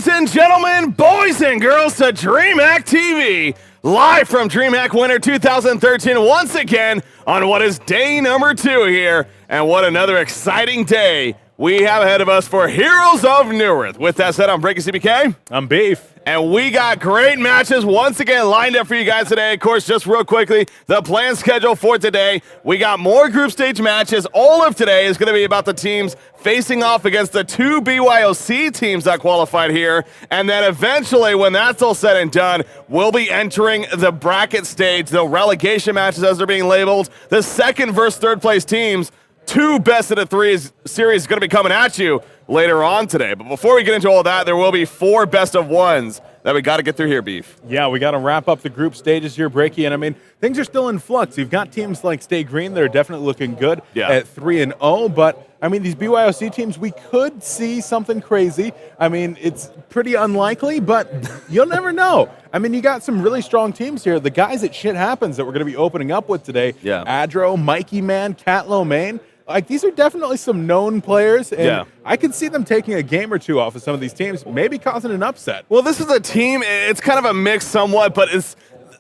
Ladies and gentlemen, boys and girls, to Dreamhack TV, live from Dreamhack Winter 2013, once again on what is day number 2 here, and what another exciting day we have ahead of us for Heroes of Newerth. With that said, I'm Breaking CBK. I'm Beef. And we got great matches once again lined up for you guys today. Of course, just real quickly, the planned schedule for today. We got more group stage matches. All of today is going to be about the teams facing off against the 2 BYOC teams that qualified here. And then eventually, when that's all said and done, we'll be entering the bracket stage, the relegation matches as they're being labeled. The second versus third place teams. 2 best of the 3 series is going to be coming at you later on today. But before we get into all that, there will be 4 best of 1s that we got to get through here, Beef. Yeah, we got to wrap up the group stages here, Breaky. And I mean, things are still in flux. You've got teams like Stay Green that are definitely looking good at 3-0. But I mean, these BYOC teams, we could see something crazy. I mean, it's pretty unlikely, but you'll never know. I mean, you got some really strong teams here. The guys at Shit Happens that we're going to be opening up with today, Adro, Mikey Man, Catlow Main. Like, these are definitely some known players, and I could see them taking a game or 2 off of some of these teams, maybe causing an upset. Well, this is a team, it's kind of a mix somewhat, but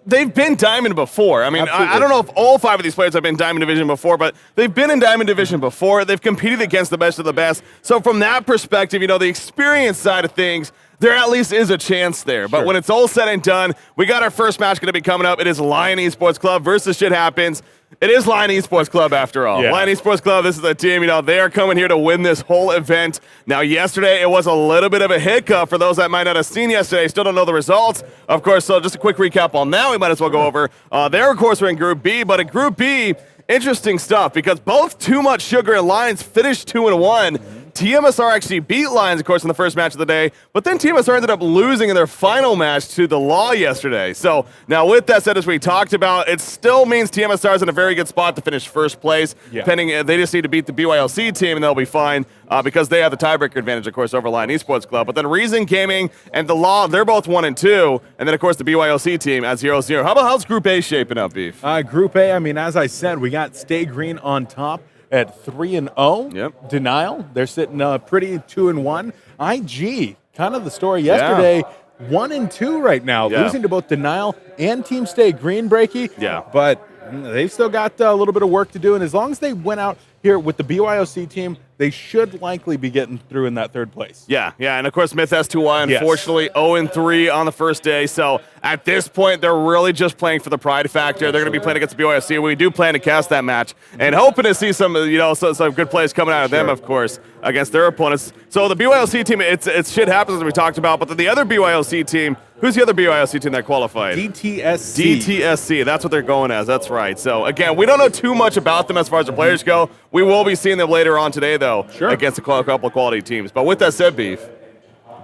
they've been Diamond before. I mean, I don't know if all 5 of these players have been Diamond Division before, but they've been in Diamond Division before. They've competed against the best of the best. So from that perspective, you know, the experience side of things, there at least is a chance there. But when it's all said and done, we got our first match going to be coming up. It is Lion Esports Club versus Shit Happens. It is Lion Esports Club after all. Lion Esports Club, this is the team, you know, they are coming here to win this whole event. Now, yesterday, it was a little bit of a hiccup for those that might not have seen yesterday, still don't know the results. Of course, so just a quick recap on that, we might as well go over. There, of course, we're in Group B, but in Group B, interesting stuff, because both Too Much Sugar and Lions finished 2-1. TMSR actually beat Lions, of course, in the first match of the day, but then TMSR ended up losing in their final match to the Law yesterday. So now with that said, as we talked about, it still means TMSR is in a very good spot to finish first place, depending, they just need to beat the BYLC team and they'll be fine because they have the tiebreaker advantage, of course, over Lion Esports Club. But then Reason Gaming and the Law, they're both 1-2, and then, of course, the BYLC team as 0-0. How's Group A shaping up, Beef? Group A, I mean, as I said, we got Stay Green on top at 3-0. Denial, they're sitting pretty 2-1. IG, kind of the story yesterday, 1-2 right now, losing to both Denial and Team Stay Green, Breaky. But they've still got a little bit of work to do, and as long as they went out here with the BYOC team, they should likely be getting through in that third place. And of course, Myth S2Y, unfortunately, 0-3 on the first day. So at this point, they're really just playing for the pride factor. They're going to be playing against the BYOC. We do plan to cast that match and hoping to see some, you know, some good plays coming out of them, of course, against their opponents. So the BYOC team, it's Shit Happens, as we talked about, but the other BYOC team, who's the other BYOC team that qualified? DTSC. DTSC, that's what they're going as, that's right. So again, we don't know too much about them as far as the players go. We will be seeing them later on today, though, against a couple of quality teams. But with that said, Beef,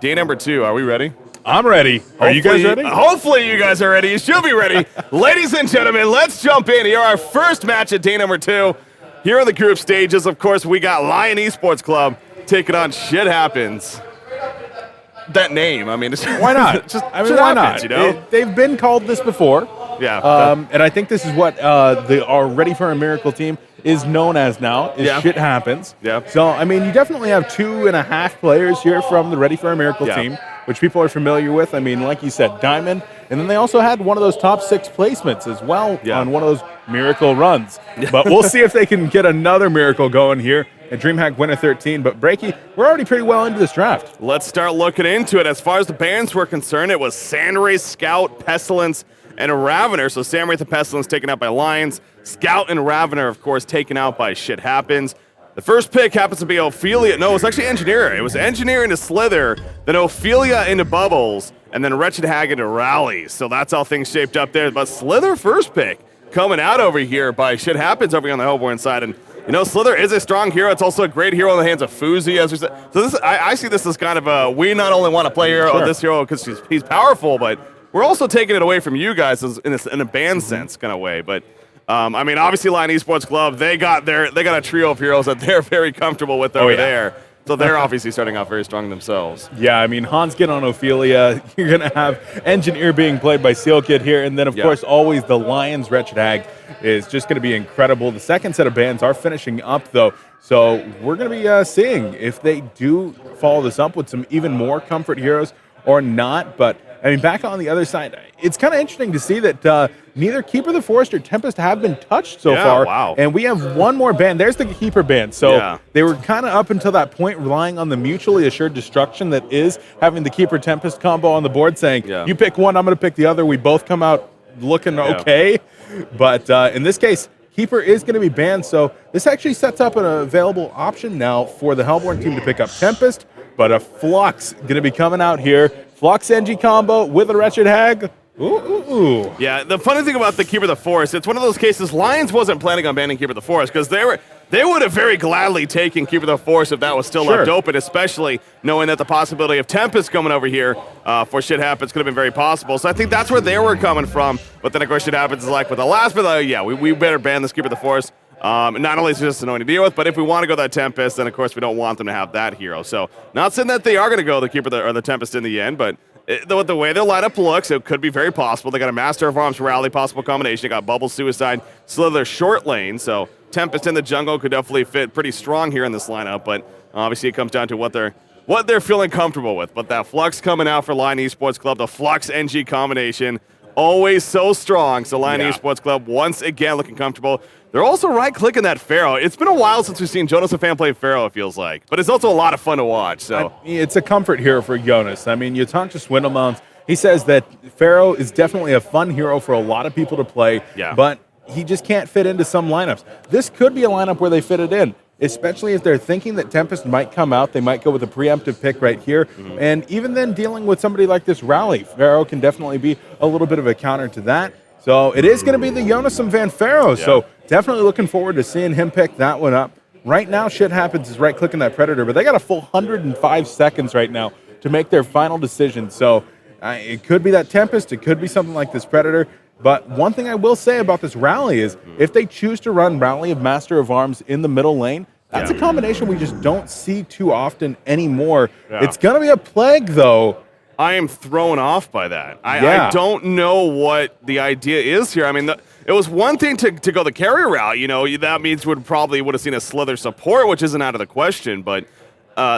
day number 2, are we ready? I'm ready. Are you guys ready? Hopefully you guys are ready. You should be ready. Ladies and gentlemen, let's jump in. Here, our first match at day number 2. Here on the group stages, of course, we got Lion Esports Club taking on Shit Happens. That name, I mean, why not? Why not? You know? They've been called this before. And I think this is what our Ready for a Miracle team is known as now, is Shit Happens. So, I mean, you definitely have 2.5 players here from the Ready for a Miracle team, which people are familiar with. I mean, like you said, Diamond. And then they also had one of those top 6 placements as well on one of those miracle runs. But we'll see if they can get another miracle going here at Dreamhack Winter 13. But Breaky, we're already pretty well into this draft. Let's start looking into it. As far as the bands were concerned, it was Sandray, Scout, Pestilence, and Ravener. So Sandray and Pestilence taken out by Lions. Scout and Ravener, of course, taken out by Shit Happens. The first pick happens to be Ophelia. No, it was actually Engineer. It was Engineer into Slither, then Ophelia into Bubbles, and then Wretched Hag into Rally. So that's how things shaped up there. But Slither first pick coming out over here by Shit Happens over here on the Hellborn side. And, you know, Slither is a strong hero. It's also a great hero in the hands of Fuzi, as we said. So this, I see this as kind of a, we not only want to play this hero because he's powerful, but we're also taking it away from you guys in a band sense kind of way. But I mean, obviously, Lion Esports Club, they got a trio of heroes that they're very comfortable with over there. So they're obviously starting off very strong themselves. Yeah, I mean, Hans get on Ophelia. You're going to have Engineer being played by Seal Kid here. And then, of course, always the Lions Wretched Hag is just going to be incredible. The second set of bands are finishing up, though. So we're going to be seeing if they do follow this up with some even more comfort heroes, or not. But, I mean, back on the other side, it's kind of interesting to see that neither Keeper the Forest or Tempest have been touched so far. Wow. And we have one more ban. There's the Keeper ban. So they were kind of up until that point relying on the mutually assured destruction that is having the Keeper Tempest combo on the board, saying, you pick one, I'm going to pick the other. We both come out looking okay. But in this case, Keeper is going to be banned. So this actually sets up an available option now for the Hellborn team to pick up Tempest. But a Flux going to be coming out here. Flux NG combo with a Wretched Hag. Ooh. Yeah, the funny thing about the Keeper of the Forest, it's one of those cases, Lions wasn't planning on banning Keeper of the Forest because they would have very gladly taken Keeper of the Forest if that was still left open, especially knowing that the possibility of Tempest coming over here for Shit Happens could have been very possible. So I think that's where they were coming from. But then, of course, Shit Happens is like, with the last bit, we better ban this Keeper of the Forest. Not only is it just annoying to deal with, but if we want to go that Tempest, then, of course, we don't want them to have that hero. So not saying that they are going to go the Keeper or the Tempest in the end, but the way their lineup looks, it could be very possible. They got a Master of Arms Rally possible combination. They got Bubble Suicide, Slither short lane. So Tempest in the jungle could definitely fit pretty strong here in this lineup. But obviously, it comes down to what they're feeling comfortable with. But that Flux coming out for Lion Esports Club, the Flux NG combination, always so strong. So Lion Esports Club once again looking comfortable. They're also right-clicking that Pharaoh. It's been a while since we've seen Jonas and Fan play Pharaoh, it feels like. But it's also a lot of fun to watch. So it's a comfort hero for Jonas. I mean, you talk to Swindlemounts, he says that Pharaoh is definitely a fun hero for a lot of people to play, but he just can't fit into some lineups. This could be a lineup where they fit it in, especially if they're thinking that Tempest might come out. They might go with a preemptive pick right here. And even then, dealing with somebody like this Rally, Pharaoh can definitely be a little bit of a counter to that. So it is going to be the Jonas and Van Pharaoh. So definitely looking forward to seeing him pick that one up. Right now, Shit Happens is right-clicking that Predator, but they got a full 105 seconds right now to make their final decision. So it could be that Tempest. It could be something like this Predator. But one thing I will say about this Rally is if they choose to run Rally of Master of Arms in the middle lane, that's a combination we just don't see too often anymore. It's going to be a plague, though. I am thrown off by that. I don't know what the idea is here. I mean, it was one thing to go the carrier route. You know, that means would have seen a Slither support, which isn't out of the question. But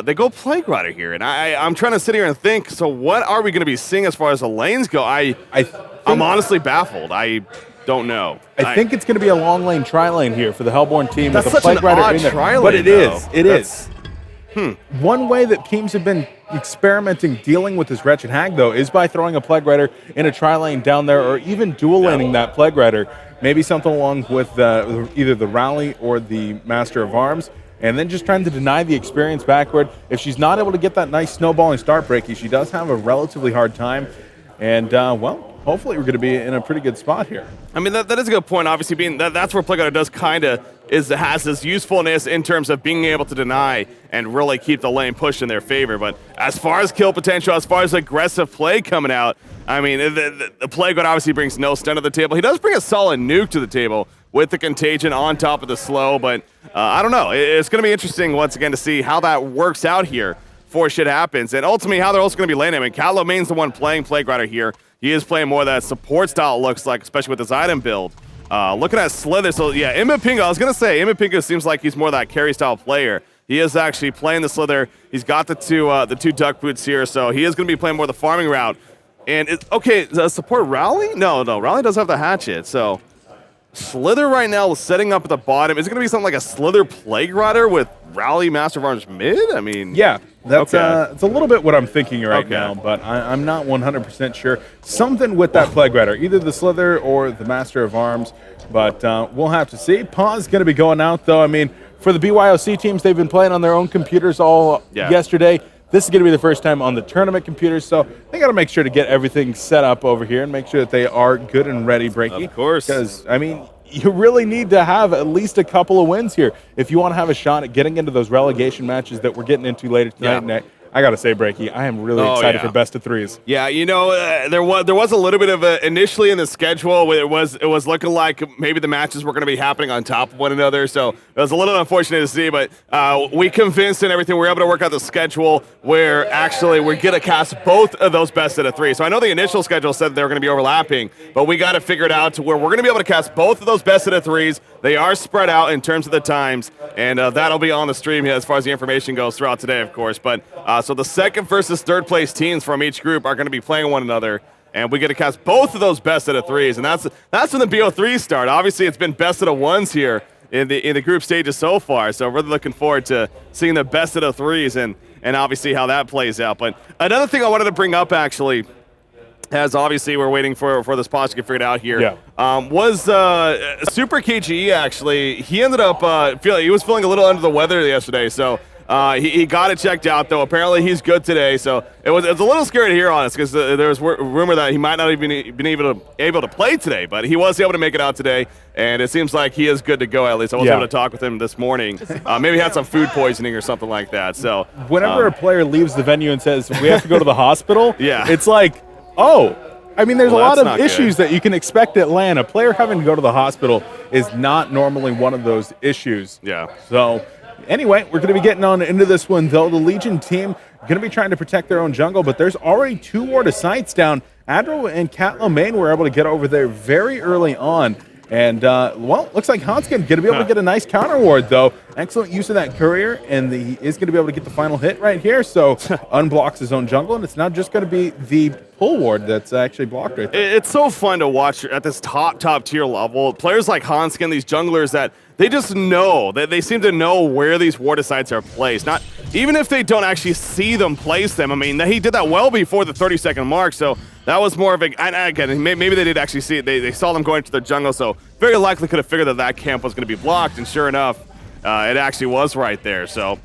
they go Plague Rider here, and I'm trying to sit here and think. So what are we going to be seeing as far as the lanes go? I'm honestly baffled. I don't know. I think it's going to be a long lane tri-lane here for the Hellborn team with a such Plague an Rider odd in there. tri-lane, But it is. It is. Hmm. One way that teams have been experimenting dealing with this Wretched Hag, though, is by throwing a Plague Rider in a tri-lane down there or even dual laning that Plague Rider. Maybe something along with either the Rally or the Master of Arms, and then just trying to deny the experience backward. If she's not able to get that nice snowballing start breaky, she does have a relatively hard time. And, hopefully we're going to be in a pretty good spot here. I mean, that is a good point. Obviously, being that's where Plague Rider does has this usefulness in terms of being able to deny and really keep the lane pushed in their favor. But as far as kill potential, as far as aggressive play coming out, I mean, the Plague Rider obviously brings no stun to the table. He does bring a solid nuke to the table with the Contagion on top of the slow. But I don't know. It's going to be interesting once again to see how that works out here before Shit Happens. And ultimately, how they're also going to be laning. I mean, Callow Main's the one playing Plague Rider here. He is playing more of that support style, it looks like, especially with his item build. Looking at Slither, so yeah, Imapinga, I was going to say, Imapinga seems like he's more that carry style player. He is actually playing the Slither. He's got the two duck boots here, so he is going to be playing more the farming route. And, support Rally? No, Rally does have the hatchet, so Slither right now is setting up at the bottom. Is it going to be something like a Slither Plague Rider with Rally Master of Arms mid? I mean... Yeah, that's it's a little bit what I'm thinking right now, but I'm not 100% sure. Something with that Plague Rider, either the Slither or the Master of Arms, but we'll have to see. Paw's going to be going out, though. I mean, for the BYOC teams, they've been playing on their own computers all yesterday. This is going to be the first time on the tournament computers, so they got to make sure to get everything set up over here and make sure that they are good and ready, Breaky. Of course. Because, I mean, you really need to have at least a couple of wins here if you want to have a shot at getting into those relegation matches that we're getting into later tonight. And I got to say, Breaky, I am really excited for best of threes. Yeah, you know, there was a little bit of initially in the schedule where it was looking like maybe the matches were going to be happening on top of one another. So it was a little unfortunate to see, but we convinced and everything. We were able to work out the schedule where actually we're going to cast both of those best of three. So I know the initial schedule said they were going to be overlapping, but we got to figure it out to where we're going to be able to cast both of those best of threes They are spread out in terms of the times, and that'll be on the stream as far as the information goes throughout today, of course. But so the second versus third place teams from each group are going to be playing one another, and we get to cast both of those best out of threes, and that's when the BO3s start. Obviously, it's been best out of ones here in the group stages so far, so really looking forward to seeing the best out of threes and obviously how that plays out. But another thing I wanted to bring up, actually, as obviously we're waiting for this pod to get figured out here, was Super KGE, actually. He ended up he was feeling a little under the weather yesterday, so he got it checked out, though. Apparently he's good today, so it was a little scary to hear on this because there was rumor that he might not even been able to play today, but he was able to make it out today, and it seems like he is good to go, at least. I was able to talk with him this morning. Maybe he had some food poisoning or something like that. So whenever a player leaves the venue and says, we have to go to the hospital, it's like, oh, I mean, there's a lot of issues that you can expect at LAN. A player having to go to the hospital is not normally one of those issues. Yeah. So anyway, we're going to be getting on into this one, though. The Legion team going to be trying to protect their own jungle, but there's already 2 ward of sights down. Adro and Catlomain were able to get over there very early on. And, well, looks like Hanskin going to be able to get a nice counter ward, though. Excellent use of that courier, and he is going to be able to get the final hit right here. So unblocks his own jungle, and it's not just going to be the pull ward that's actually blocked right there. It's so fun to watch at this top tier level. Players like Hanskin, these junglers that they just know, that they seem to know where these ward sites are placed. Not even if they don't actually see them place them. I mean, he did that well before the 30-second mark, so that was more of a, and again, maybe they did actually see it. They saw them going to the jungle, so very likely could have figured that camp was going to be blocked, and sure enough, it actually was right there. So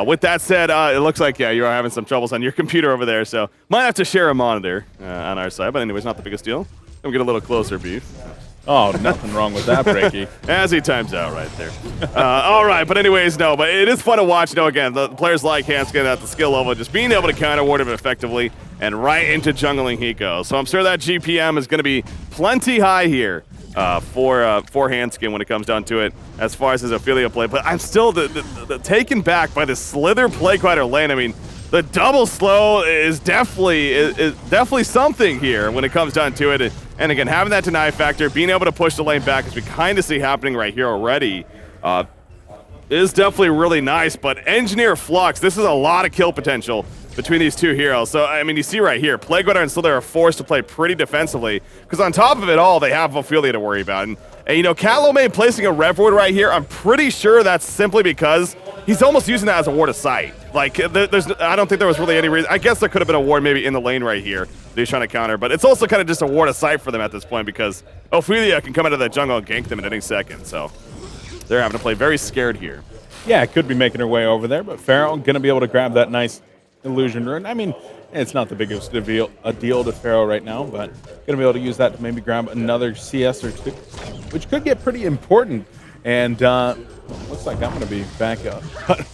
with that said, it looks like, you are having some troubles on your computer over there, so might have to share a monitor on our side, but anyways, not the biggest deal. Let me get a little closer, Beef. Oh, nothing wrong with that, Breaky. As he times out right there. All right, but anyways, no, but it is fun to watch. Again, the players like Hanskin at the skill level, just being able to counter ward him effectively, and right into jungling he goes. So I'm sure that GPM is going to be plenty high here for Hanskin when it comes down to it, as far as his Ophelia play. But I'm still taken back by the Slither play quieter lane. I mean, the double slow is definitely something here when it comes down to it. And again, having that deny factor, being able to push the lane back, as we kind of see happening right here already, is definitely really nice. But Engineer Flux, this is a lot of kill potential between these two heroes. So, I mean, you see right here, Plague Rider and Slither are forced to play pretty defensively, because on top of it all, they have Ophelia to worry about. And Catlomain placing a Rev Ward right here, I'm pretty sure that's simply because he's almost using that as a ward of sight. Like, I don't think there was really any reason. I guess there could have been a ward maybe in the lane right here that he's trying to counter, but it's also kind of just a ward of sight for them at this point, because Ophelia can come out of that jungle and gank them at any second. So they're having to play very scared here. Yeah, could be making her way over there, but Pharaoh going to be able to grab that nice illusion rune. I mean, it's not the biggest deal to Pharaoh right now, but going to be able to use that to maybe grab another CS or 2, which could get pretty important. And looks like I'm going to be back up.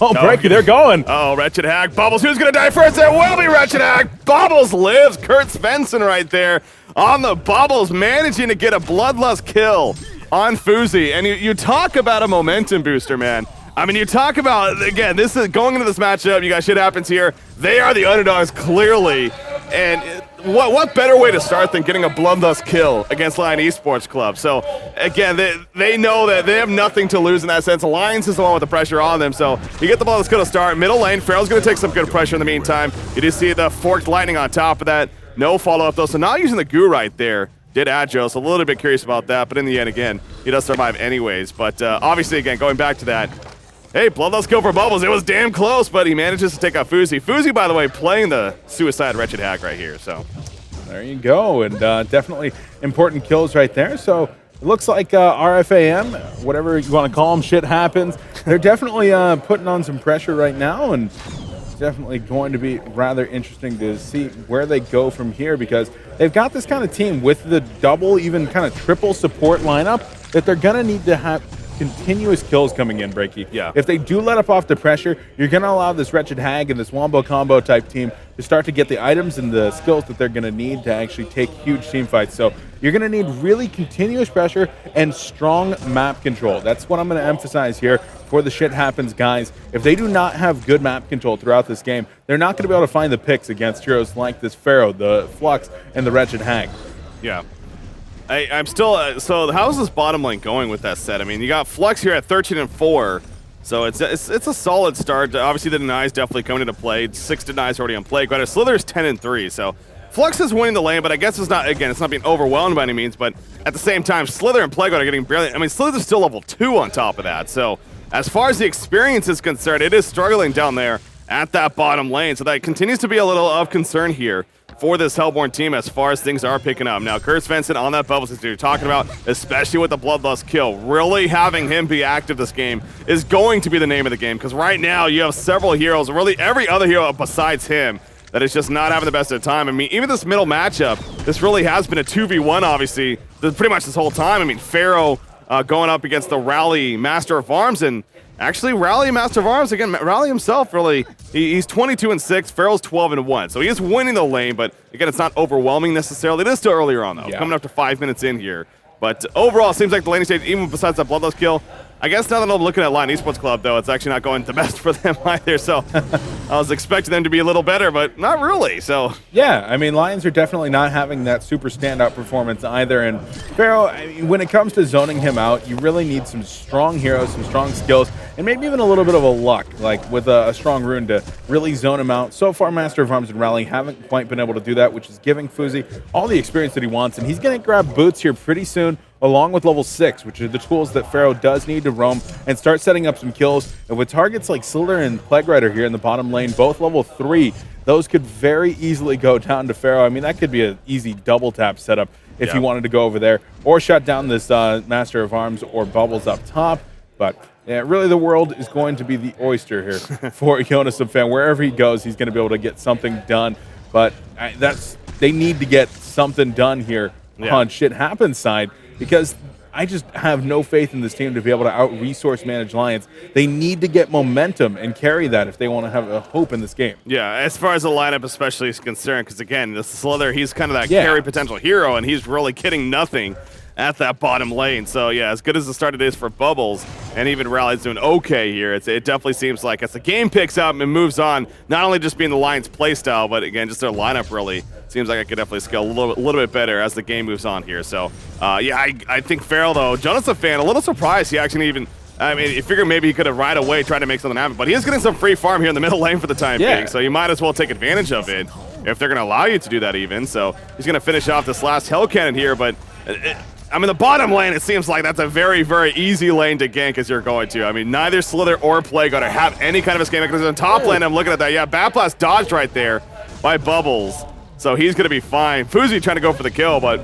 Oh, Breaky, they're going. Oh, Wretched Hag. Bubbles, who's going to die first? It will be Wretched Hag. Bubbles lives. Kurt Svensson right there on the Bubbles, managing to get a Bloodlust kill on Fuzi. And you talk about a momentum booster, man. I mean, you talk about, again, this is going into this matchup, you got shit happens here. They are the underdogs, clearly. And what better way to start than getting a Bloodlust kill against Lion Esports Club? So, again, they know that they have nothing to lose in that sense. Alliance is the one with the pressure on them. So, you get the Bloodlust kill to start. Middle lane, Pharaoh's going to take some good pressure in the meantime. You do see the Forked Lightning on top of that. No follow-up, though. So, not using the goo right there. Did Adjo, so a little bit curious about that. But in the end, again, he does survive anyways. But obviously, again, going back to that, hey, Bloodlust kill for Bubbles. It was damn close, but he manages to take out Fuzi. Fuzi, by the way, playing the Suicide Wretched Hack right here. So there you go, and definitely important kills right there. So it looks like RFAM, whatever you want to call them, shit happens. They're definitely putting on some pressure right now, and it's definitely going to be rather interesting to see where they go from here, because they've got this kind of team with the double, even kind of triple support lineup that they're going to need to have continuous kills coming in, Breaky. Yeah. If they do let up off the pressure, you're going to allow this Wretched Hag and this Wombo combo type team to start to get the items and the skills that they're going to need to actually take huge team fights. So you're going to need really continuous pressure and strong map control. That's what I'm going to emphasize here for the shit happens guys. If they do not have good map control throughout this game, they're not going to be able to find the picks against heroes like this Pharaoh, the Flux, and the Wretched Hag. Yeah. I'm still so how's this bottom lane going with that set? I mean, you got Flux here at 13-4, so it's a solid start. Obviously, the denies definitely coming into play. 6 denies already on play. But Slither's 10-3, so Flux is winning the lane, but I guess it's not being overwhelmed by any means. But at the same time, Slither and Plague are getting barely. I mean, Slither's still level 2 on top of that. So as far as the experience is concerned, it is struggling down there at that bottom lane. So that continues to be a little of concern here for this Hellborn team as far as things are picking up. Now, Kurt Svensson on that bubble system you're talking about, especially with the Bloodlust kill, really having him be active this game is going to be the name of the game, because right now you have several heroes, really every other hero besides him, that is just not having the best of the time. I mean, even this middle matchup, this really has been a 2v1, obviously, pretty much this whole time. I mean, Pharaoh going up against the Rally Master of Arms, and actually, Rally Master of Arms, again, Rally himself, really, he's 22-6, Pharaoh's 12-1. So he is winning the lane, but again, it's not overwhelming necessarily. It is still earlier on, though, coming up to 5 minutes in here. But overall, it seems like the laning stage, even besides that Bloodlust kill, I guess now that I'm looking at Lion Esports Club, though, it's actually not going the best for them either. So I was expecting them to be a little better, but not really. So yeah, I mean, Lions are definitely not having that super standout performance either. And Pharaoh, I mean, when it comes to zoning him out, you really need some strong heroes, some strong skills, and maybe even a little bit of a luck, like with a strong rune to really zone him out. So far, Master of Arms and Rally haven't quite been able to do that, which is giving Fuzi all the experience that he wants. And he's going to grab boots here pretty soon, along with level 6, which are the tools that Pharaoh does need to roam and start setting up some kills. And with targets like Slither and Plague Rider here in the bottom lane, both level 3, those could very easily go down to Pharaoh. I mean, that could be an easy double tap setup if you wanted to go over there or shut down this Master of Arms or Bubbles up top. But yeah, really the world is going to be the oyster here for Jonas and Fan. Wherever he goes, he's going to be able to get something done. But they need to get something done here on Shit Happens side, because I just have no faith in this team to be able to out-resource manage Lions. They need to get momentum and carry that if they want to have a hope in this game. Yeah, as far as the lineup especially is concerned, because again, the Slither, he's kind of that carry potential hero, and he's really getting nothing at that bottom lane. So yeah, as good as the start it is for Bubbles, and even Rally's doing okay here, it definitely seems like as the game picks up and moves on, not only just being the Lions playstyle, but again, just their lineup really seems like it could definitely scale a little bit better as the game moves on here. So yeah, I think Pharaoh, though, Jonas a fan, a little surprised he actually even, I mean, you figure maybe he could have right away tried to make something happen, but he is getting some free farm here in the middle lane for the time being, so you might as well take advantage of it if they're going to allow you to do that even. So he's going to finish off this last Hell Cannon here, but I mean, the bottom lane, it seems like that's a very, very easy lane to gank as you're going to. I mean, neither Slither or Plague are to have any kind of escape mechanism. Top lane, I'm looking at that. Yeah, Bat Blast dodged right there by Bubbles. So he's going to be fine. Fuzi trying to go for the kill, but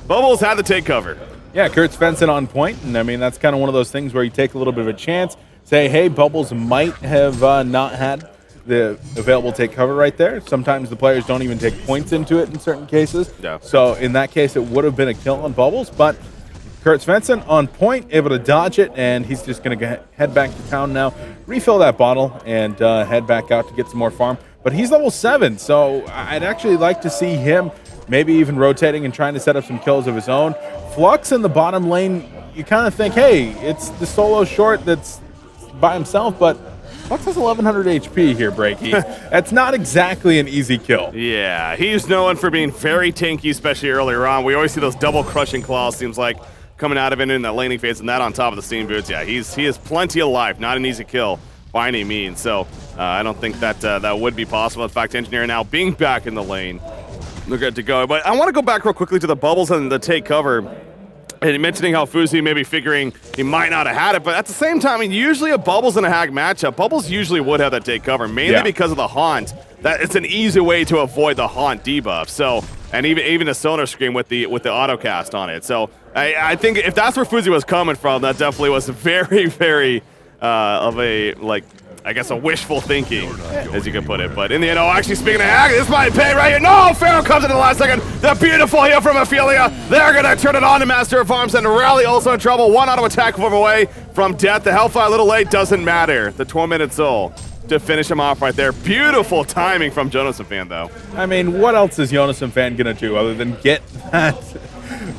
Bubbles had to take cover. Yeah, Kurt Svensson on point, and I mean, that's kind of one of those things where you take a little bit of a chance, say, hey, Bubbles might have not had the available take cover right there. Sometimes the players don't even take points into it in certain cases. Yeah. So in that case, it would have been a kill on Bubbles, but Kurt Svensson on point, able to dodge it, and he's just going to head back to town now, refill that bottle, and head back out to get some more farm. But he's level 7, so I'd actually like to see him maybe even rotating and trying to set up some kills of his own. Flux in the bottom lane, you kind of think, hey, it's the solo short that's by himself, but Flux has 1100 HP here, Breaky. That's not exactly an easy kill. Yeah, he's known for being very tanky, especially earlier on. We always see those double crushing claws, seems like, coming out of it in that laning phase, and that on top of the steam boots. Yeah, he is plenty alive. Not an easy kill by any means. So I don't think that that would be possible. In fact, Engineer now being back in the lane, they're good to go. But I want to go back real quickly to the Bubbles and the take cover. And mentioning how Fuzi may be figuring he might not have had it, but at the same time, I mean, usually a Bubbles and a Hag matchup, Bubbles usually would have that take cover, mainly because of the Haunt. That it's an easy way to avoid the Haunt debuff. So, and even a Sonar Scream with the autocast on it. So I think if that's where Fuzi was coming from, that definitely was very, very of a, like, I guess a wishful thinking, as you can put it. But in the end, actually speaking of Hag, this might pay right here. No, Pharaoh comes in the last second. The beautiful heal from Ophelia. They're going to turn it on to Master of Arms, and Rally also in trouble. One auto attack from away from death. The Hellfire a little late, doesn't matter. The Tormented Soul to finish him off right there. Beautiful timing from Jonas and Fan, though. I mean, what else is Jonas and Fan going to do other than get that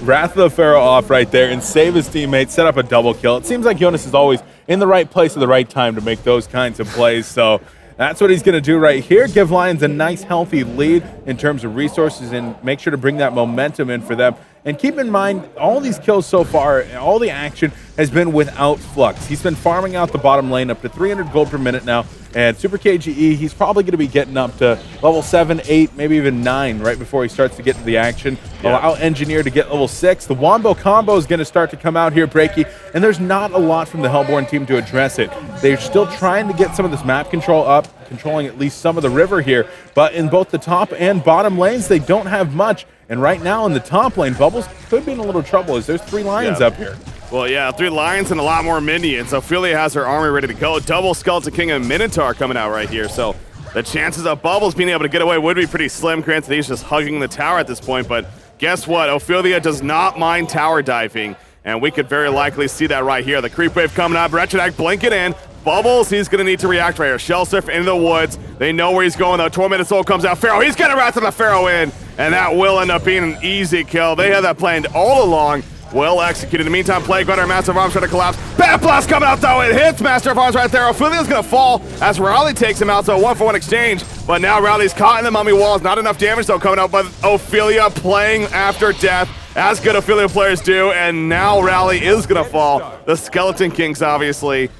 Wrath of the Pharaoh off right there and save his teammates, set up a double kill? It seems like Jonas is always in the right place at the right time to make those kinds of plays. So that's what he's going to do right here. Give Lions a nice, healthy lead in terms of resources and make sure to bring that momentum in for them And keep in mind, all these kills so far, all the action has been without Flux. He's been farming out the bottom lane up to 300 gold per minute now. And Super KGE, he's probably going to be getting up to level 7, 8, maybe even 9 right before he starts to get to the action. Allow Engineer to get level 6. The Wombo combo is going to start to come out here, Breaky, and there's not a lot from the Hellborn team to address it. They're still trying to get some of this map control up, controlling at least some of the river here, but in both the top and bottom lanes, they don't have much. And right now in the top lane, Bubbles could be in a little trouble as there's 3 lions up here. Well, yeah, 3 lions and a lot more minions. Ophelia has her army ready to go. Double Skeleton King and Minotaur coming out right here. So the chances of Bubbles being able to get away would be pretty slim. Granted, he's just hugging the tower at this point. But guess what? Ophelia does not mind tower diving. And we could very likely see that right here. The creep wave coming up. Retronac blinking in. Bubbles, he's going to need to react right here. Shell Surf into the woods. They know where he's going, though. Tormented Soul comes out. Pharaoh, he's going to wrath the Pharaoh in. And that will end up being an easy kill. They had that planned all along. Well executed. In the meantime, Plague Runner, Master of Arms trying to collapse. Bat Blast coming out, though. It hits Master of Arms right there. Ophelia's going to fall as Rowley takes him out, so 1-for-1 exchange. But now Rowley's caught in the mummy walls. Not enough damage, though, coming out, but Ophelia playing after death, as good Ophelia players do. And now Rowley is going to fall. The Skeleton Kings, obviously,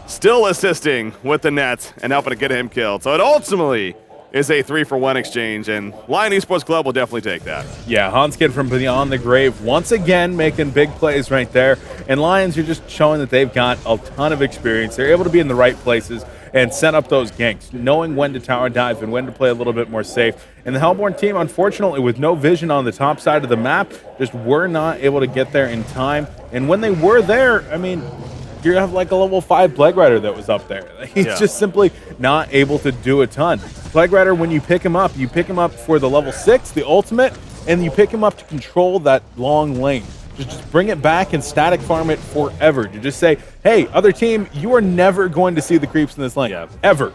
still assisting with the nets and helping to get him killed. So it ultimately is a 3-for-1 exchange, and Lion Esports Club will definitely take that. Yeah, Hanskid from Beyond the Grave once again making big plays right there. And Lions are just showing that they've got a ton of experience. They're able to be in the right places and set up those ganks, knowing when to tower dive and when to play a little bit more safe. And the Hellborn team, unfortunately, with no vision on the top side of the map, just were not able to get there in time. And when they were there, I mean, you have like a level 5 Plague Rider that was up there. He's just simply not able to do a ton. Plague Rider, when you pick him up for the level 6, the ultimate, and you pick him up to control that long lane. Just bring it back and static farm it forever. You just say, hey, other team, you are never going to see the creeps in this lane, ever.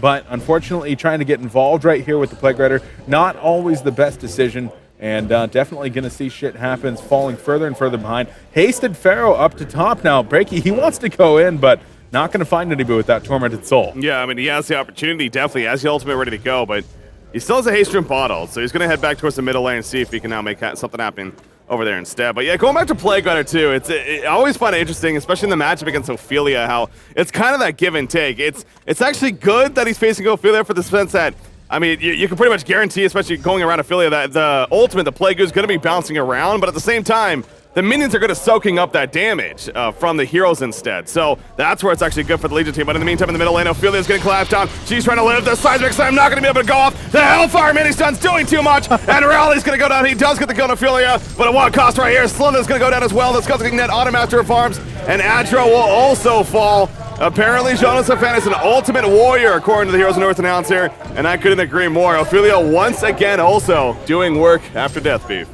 But unfortunately, trying to get involved right here with the Plague Rider, not always the best decision. And definitely going to see shit happens, falling further and further behind. Hasted Pharaoh up to top now. Breaky, he wants to go in, but not going to find anybody with that Tormented Soul. Yeah, I mean, he has the opportunity, definitely has the ultimate ready to go, but he still has a haste room bottle, so he's going to head back towards the middle lane and see if he can now make something happen over there instead. But yeah, going back to Plague Runner too, I always find it interesting, especially in the matchup against Ophelia, how it's kind of that give and take. It's actually good that he's facing Ophelia for the sense that, I mean, you can pretty much guarantee, especially going around Ophelia, that the ultimate, the Plague is going to be bouncing around, but at the same time, the minions are going to soaking up that damage from the heroes instead. So that's where it's actually good for the Legion team. But in the meantime, in the middle lane, Ophelia's getting collapsed down. She's trying to live. The Seismic Slam not going to be able to go off. The Hellfire Mini-Stun's doing too much. And Rowley's going to go down. He does get the kill on Ophelia, but at what cost right here? Slither's going to go down as well. The Skeleton Net Automaster of Farms. And Adro will also fall. Apparently, Jonas Fan is an ultimate warrior, according to the Heroes of Newerth announcer. And I couldn't agree more. Ophelia once again also doing work after death beef.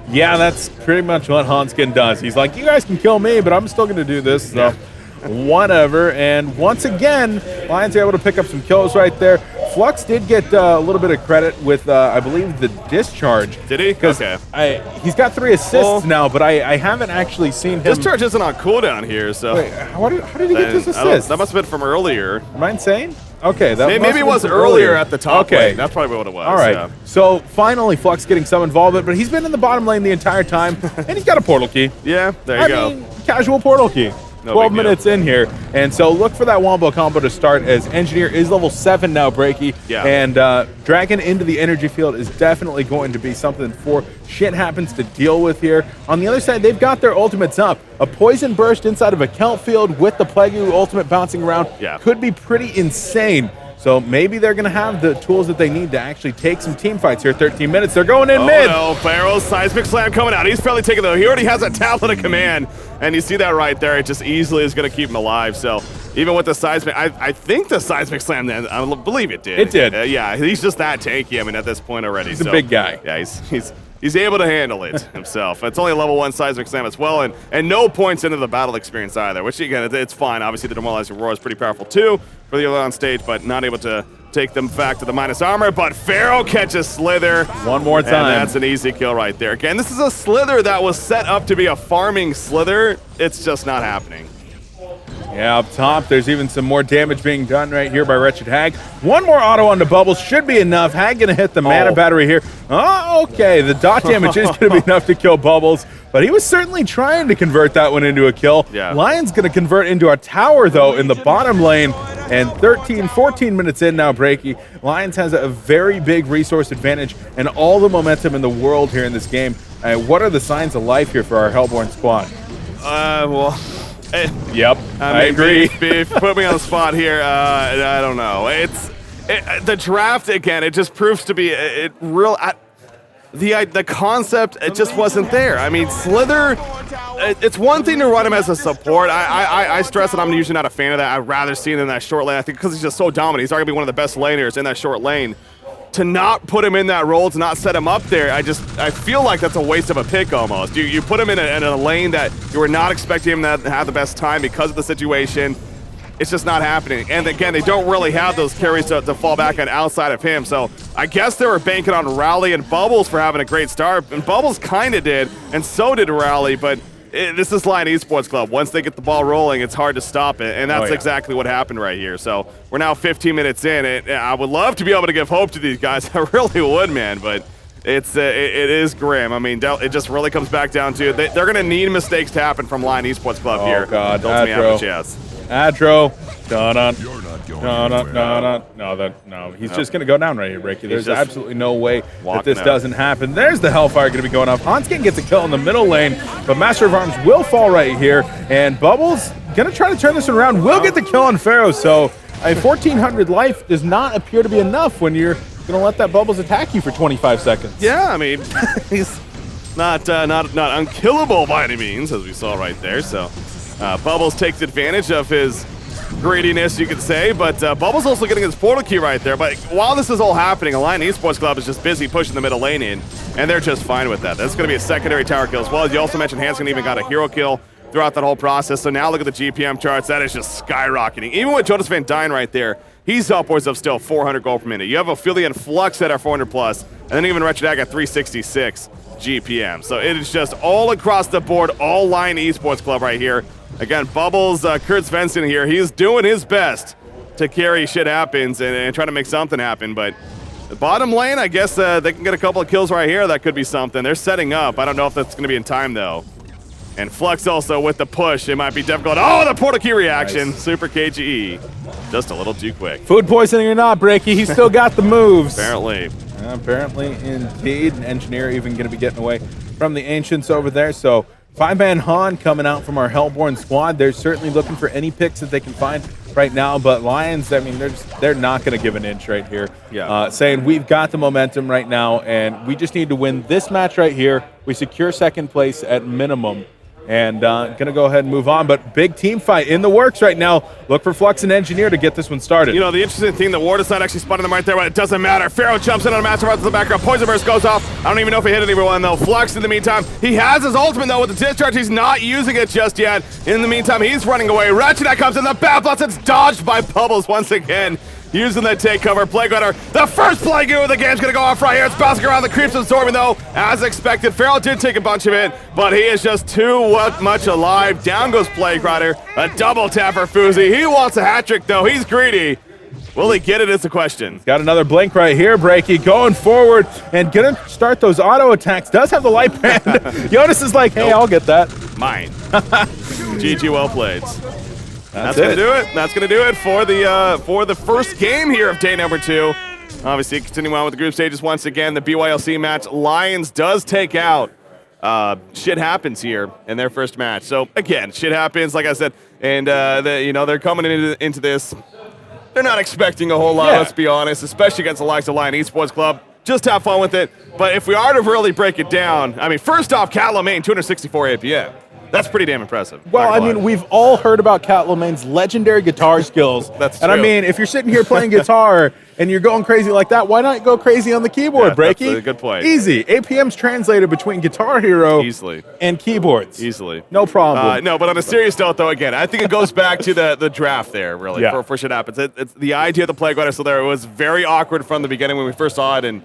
Yeah, that's pretty much what Hanskin does. He's like, you guys can kill me, but I'm still going to do this, so whatever. And once again, Lions are able to pick up some kills right there. Flux did get a little bit of credit with, I believe, the discharge. Did he? Okay. He's got 3 assists now, but I haven't actually seen him. Discharge isn't on cooldown here, so. Wait, how did he get this assist? That must have been from earlier. Am I insane? Okay, maybe it was earlier at the top lane. That's probably what it was. All right. So finally, Flux getting some involvement, but he's been in the bottom lane the entire time, and he's got a portal key. Yeah, there you go. I mean, casual portal key. 12 minutes in here, and so look for that Wombo combo to start as Engineer is level 7 now, Breaky. Yeah. And Dragon into the energy field is definitely going to be something for shit happens to deal with here. On the other side, they've got their ultimates up. A Poison Burst inside of a Kelp field with the Plague ultimate bouncing around could be pretty insane. So maybe they're going to have the tools that they need to actually take some team fights here. 13 minutes. They're going in mid. Oh, no. Pharaoh's Seismic Slam coming out. He's fairly taking though. He already has a tablet of command. And you see that right there. It just easily is going to keep him alive. So even with the Seismic, I think the Seismic Slam, then, I believe it did. It did. Yeah, he's just that tanky, I mean, at this point already. He's a big guy. Yeah, he's able to handle it himself. It's only a level 1 Seismic Slam as well, and no points into the battle experience either, which, again, it's fine. Obviously, the Demoralizing Roar is pretty powerful, too, for the other on stage, but not able to take them back to the minus armor. But Pharaoh catches Slither. One more time. And that's an easy kill right there. Again, this is a Slither that was set up to be a farming Slither. It's just not happening. Yeah, up top, there's even some more damage being done right here by Wretched Hag. One more auto onto Bubbles should be enough. Hag going to hit the mana battery here. Oh, okay. The dot damage is going to be enough to kill Bubbles, but he was certainly trying to convert that one into a kill. Yeah. Lion's going to convert into a tower, though, in the bottom lane. And 14 minutes in now, Breaky. Lions has a very big resource advantage and all the momentum in the world here in this game. What are the signs of life here for our Hellborn squad? Well... Yep, I agree. If you put me on the spot here, I don't know. The draft again. It just proves to be the concept. It just wasn't there. I mean, Slither. It's one thing to run him as a support. I stress that I'm usually not a fan of that. I'd rather see him in that short lane. I think because he's just so dominant. He's arguably one of the best laners in that short lane. To not put him in that role, to not set him up there, I feel like that's a waste of a pick almost. You put him in a lane that you were not expecting him to have the best time because of the situation. It's just not happening. And again, they don't really have those carries to fall back on outside of him. So I guess they were banking on Rally and Bubbles for having a great start. And Bubbles kind of did, and so did Rally. But this is Lion Esports Club. Once they get the ball rolling, it's hard to stop it, and that's exactly what happened right here. So we're now 15 minutes in. I would love to be able to give hope to these guys. I really would, man, but it is grim. I mean, it just really comes back down to they're going to need mistakes to happen from Lion Esports Club here. Oh, God, Don't have a chance. Adro. No. He's just going to go down right here, Breaky. There's absolutely no way that this doesn't happen. There's the Hellfire going to be going off. Hanskin gets a kill in the middle lane, but Master of Arms will fall right here, and Bubbles going to try to turn this one around. Will get the kill on Pharaoh, so a 1400 life does not appear to be enough when you're going to let that Bubbles attack you for 25 seconds. Yeah, I mean, he's not unkillable by any means, as we saw right there, so... Bubbles takes advantage of his greediness, you could say, but Bubbles also getting his portal key right there. But while this is all happening, Lion Esports Club is just busy pushing the middle lane in, and they're just fine with that. That's going to be a secondary tower kill as well. As you also mentioned, Hanskin even got a hero kill throughout that whole process. So now look at the GPM charts. That is just skyrocketing. Even with Jonas Van Dyne right there, he's upwards of still 400 gold per minute. You have Ophelia and Flux at our 400 plus, and then even Wretched Hag at 366 GPM. So it is just all across the board, all Lion Esports Club right here. Again, Bubbles, Kurt Svensson here, he's doing his best to carry shit happens and try to make something happen, but the bottom lane, I guess they can get a couple of kills right here. That could be something. They're setting up. I don't know if that's going to be in time, though. And Flux also with the push. It might be difficult. Oh, the portal key reaction. Nice. Super KGE. Just a little too quick. Food poisoning or not, Breaky, he's still got the moves. Apparently. Apparently, indeed. Engineer even going to be getting away from the Ancients over there, so... 5-man Han coming out from our Hellborn squad. They're certainly looking for any picks that they can find right now, but Lions, I mean, they're not going to give an inch right here. Yeah. Saying we've got the momentum right now, and we just need to win this match right here. We secure second place at minimum, and going to go ahead and move on. But big team fight in the works right now. Look for Flux and Engineer to get this one started. You know, the interesting thing, the ward is not actually spotting them right there, but it doesn't matter. Pharaoh jumps in on a Master Arts in the background. Poison Burst goes off. I don't even know if he hit anyone, though. Flux, in the meantime, he has his ultimate, though, with the discharge. He's not using it just yet. In the meantime, he's running away. Wretched comes in. The Bad Bloods. It's dodged by Bubbles once again. Using the take cover, Plague Runner. The first Plague of the game's gonna go off right here. It's bouncing around, the creeps absorbing though, as expected. Pharaoh did take a bunch of it, but he is just too much alive. Down goes Plague Runner. A double tap for Fuzi. He wants a hat trick though. He's greedy. Will he get it? It's a question. Got another blink right here, Breaky, going forward and gonna start those auto attacks. Does have the light band. Jonas is like, hey, I'll get that. Mine. GG, well played. That's gonna do it. That's gonna do it for the first game here of day number 2. Obviously, continuing on with the group stages once again. The BYLC match, Lions does take out. Shit happens here in their first match. So again, shit happens, like I said, and they're coming into this. They're not expecting a whole lot. Let's be honest, especially against the likes of Lion Esports Club. Just have fun with it. But if we are to really break it down, I mean, first off, Cat Lamaine, 264 APM. That's pretty damn impressive. Well, I mean, we've all heard about Cat Lamaine's legendary guitar skills. That's true. And I mean, if you're sitting here playing guitar and you're going crazy like that, why not go crazy on the keyboard, Breaky? That's a good point. Easy. APM's translated between Guitar Hero and keyboards. Easily. No problem. No, but on a serious note, though, again, I think it goes back to the draft there, really, for shit happens. It's the idea of the Plague Runner, so there it was very awkward from the beginning when we first saw it, and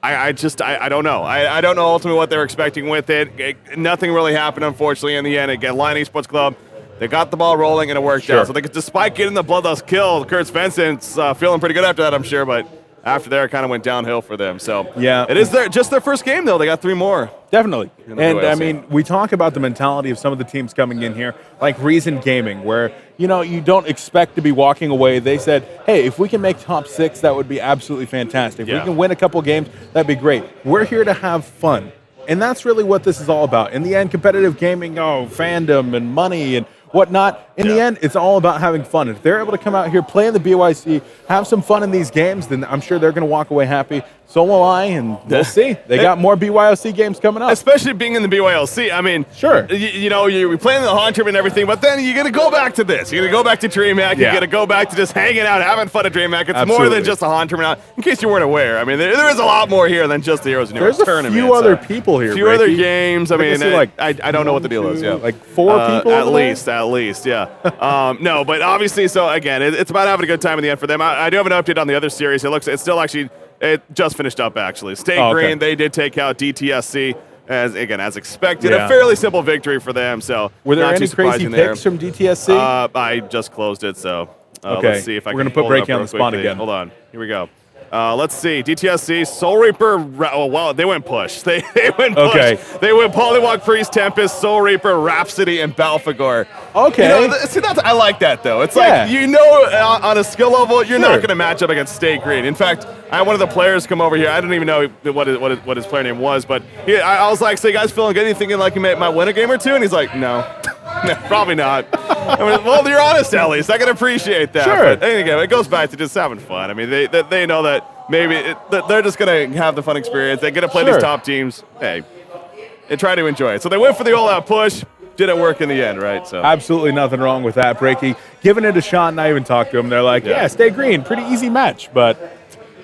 I don't know. I don't know ultimately what they're expecting with it. Nothing really happened, unfortunately, in the end. Again, Lion Esports Club, They got the ball rolling, and it worked out. So despite getting the bloodlust kill, Kurt Svensson's feeling pretty good after that, I'm sure, but after there, it kind of went downhill for them. So it is just their first game, though. They got 3 more. Definitely. And, I mean, we talk about the mentality of some of the teams coming in here, like Reason Gaming, where, you know, you don't expect to be walking away. They said, hey, if we can make top 6, that would be absolutely fantastic. If we can win a couple games, that'd be great. We're here to have fun. And that's really what this is all about. In the end, competitive gaming, fandom and money and whatnot. In the end, it's all about having fun. If they're able to come out here, play in the BYC, have some fun in these games, then I'm sure they're going to walk away happy. So will I, and we'll see. They got more BYOC games coming up. Especially being in the BYOC. I mean, you know, you're playing the Haunt tournament and everything, but then you're going to go back to this. You're going to go back to Dreamhack. You're going to go back to just hanging out, having fun at Dreamhack. It's more than just a Haunt tournament. In case you weren't aware, I mean, there is a lot more here than just the Heroes of Newerth tournament. There's a few other people here. A few other games. I mean, I don't know what the deal is. Yeah, like 4 people at least. Yeah. No, but obviously, so again, it's about having a good time in the end for them. I do have an update on the other series. It's still actually. It just finished up, actually. Stay Green, they did take out DTSC, as expected. A fairly simple victory for them. So were there any crazy picks from DTSC? I just closed it, so let's see if I can. We're going to put Breaky on the spot again. Hold on. Here we go. Let's see. DTSC, Soul Reaper. Wow, they went push. They went push. Okay. They went Polywalk Priest, Tempest, Soul Reaper, Rhapsody, and Balfagor. Okay. You know, I like that, though. It's like, you know, on a skill level, you're not going to match up against Stay Green. In fact, I had one of the players come over here. I didn't even know what his player name was, but I was like, so you guys feeling good? You thinking like you might win a game or two? And he's like, no. No, probably not. I mean, well, you're honest, at least. I can appreciate that. Sure. But again, it goes back to just having fun. I mean, they know that maybe they're just going to have the fun experience. They're going to play these top teams. Hey, and try to enjoy it. So they went for the all-out push. Didn't work in the end, right? So absolutely nothing wrong with that, Breaky. Giving it a shot, and I even talked to them. They're like, Stay Green. Pretty easy match, but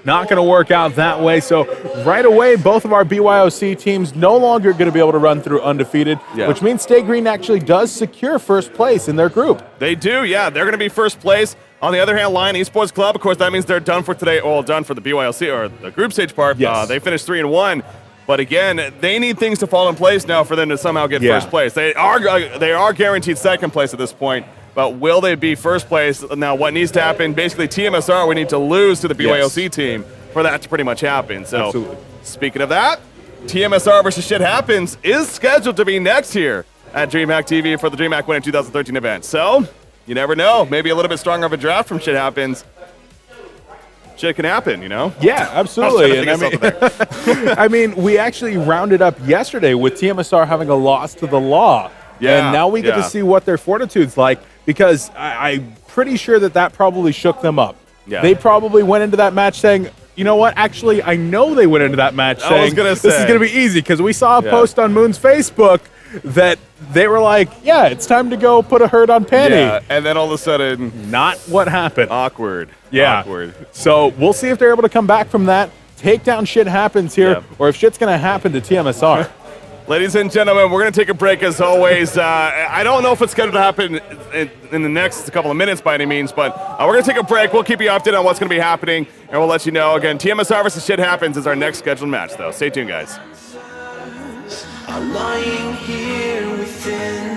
not going to work out that way. So right away, both of our BYOC teams no longer going to be able to run through undefeated, which means Stay Green actually does secure first place in their group. They do, yeah. They're going to be first place. On the other hand, Lion Esports Club, of course, that means they're done for today, all done for the BYOC or the group stage part. They finished 3-1. But again, they need things to fall in place now for them to somehow get first place. They are guaranteed second place at this point. But will they be first place? Now, what needs to happen, basically TMSR, we need to lose to the BYOC team for that to pretty much happen. So, speaking of that, TMSR versus Shit Happens is scheduled to be next here at Dreamhack TV for the Dreamhack Winter 2013 event. So, you never know. Maybe a little bit stronger of a draft from Shit Happens. Shit can happen, you know? Yeah, absolutely. And I mean, we actually rounded up yesterday with TMSR having a loss to the Law. Yeah, and now we get to see what their fortitude's like, because I'm pretty sure that probably shook them up. Yeah. They probably went into that match saying, you know what, actually, I know they went into that match saying this is going to be easy, because we saw a post on Moon's Facebook that they were like, yeah, it's time to go put a hurt on Penny. Yeah, and then all of a sudden, not what happened. Awkward. Yeah. Awkward. So we'll see if they're able to come back from that, take down Shit Happens here, or if shit's going to happen to TMSR. Ladies and gentlemen, we're going to take a break as always. I don't know if it's scheduled to happen in the next couple of minutes by any means, but we're going to take a break. We'll keep you updated on what's going to be happening, and we'll let you know. Again, TMSR versus Shit Happens is our next scheduled match, though. Stay tuned, guys. Are lying here within